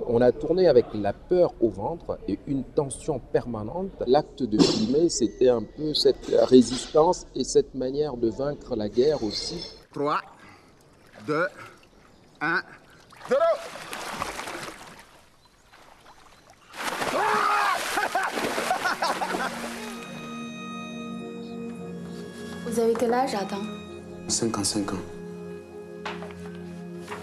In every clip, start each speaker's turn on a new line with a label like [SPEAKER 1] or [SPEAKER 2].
[SPEAKER 1] On a tourné avec la peur au ventre et une tension permanente. L'acte de filmer, c'était un peu cette résistance et cette manière de vaincre la guerre aussi.
[SPEAKER 2] 3, 2, 1, 0.
[SPEAKER 3] Vous avez quel âge, Adam?
[SPEAKER 4] 55 ans.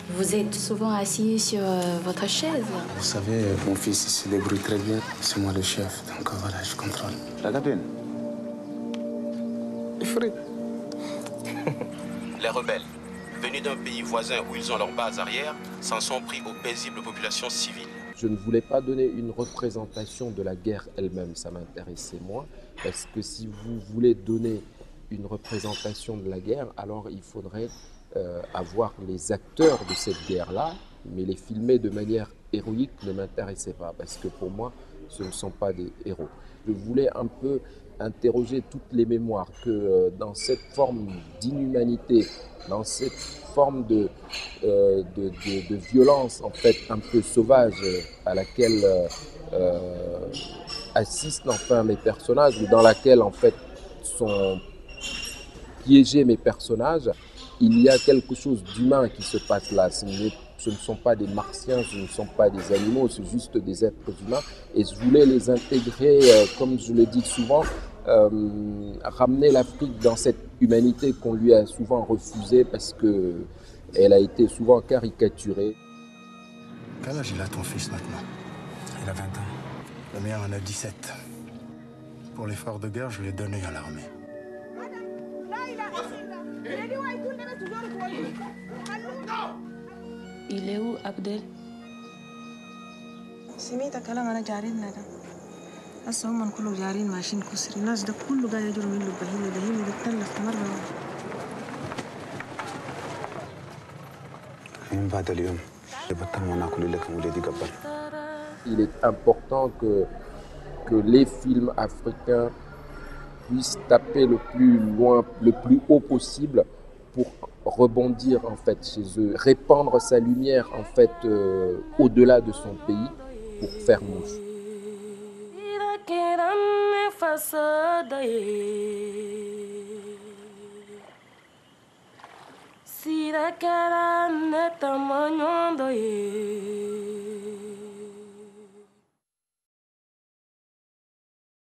[SPEAKER 3] Vous êtes souvent assis sur votre chaise.
[SPEAKER 4] Vous savez, mon fils il se débrouille très bien. C'est moi le chef, donc voilà, je contrôle.
[SPEAKER 2] La capitaine.
[SPEAKER 5] Les rebelles, venus d'un pays voisin où ils ont leur base arrière, s'en sont pris aux paisibles populations civiles.
[SPEAKER 1] Je ne voulais pas donner une représentation de la guerre elle-même, ça m'intéressait moins, parce que si vous voulez donner une représentation de la guerre, alors il faudrait avoir les acteurs de cette guerre-là, mais les filmer de manière héroïque ne m'intéressait pas, parce que pour moi, ce ne sont pas des héros. Je voulais un peu interroger toutes les mémoires, que dans cette forme d'inhumanité, dans cette forme de violence en fait un peu sauvage à laquelle assistent enfin mes personnages, ou dans laquelle en fait sont piégés mes personnages, il y a quelque chose d'humain qui se passe là. Ce ne sont pas des martiens, ce ne sont pas des animaux, c'est juste des êtres humains. Et je voulais les intégrer, comme je le dis souvent, ramener l'Afrique dans cette humanité qu'on lui a souvent refusée parce qu'elle a été souvent caricaturée.
[SPEAKER 6] Quel âge il a ton fils maintenant?
[SPEAKER 4] Il a 20 ans.
[SPEAKER 6] Le mien en a 17. Pour l'effort de guerre, je l'ai donné à l'armée.
[SPEAKER 3] Il est où, Abdel?
[SPEAKER 7] سمعت كلام أنا جارين ده هسه هم كله جارين ماشيين كسر الناس ده كله قاعد يجروا منه بهيمة ده اتلف مرة
[SPEAKER 4] من بعد اليوم بطلنا ناكل لكم ولادي قبل.
[SPEAKER 1] Il est important que les films africains puissent taper le plus loin, le plus haut possible pour rebondir en fait chez eux, répandre sa lumière en fait au-delà de son pays pour faire mouche.
[SPEAKER 8] Sira kara ne tamanyondo ye.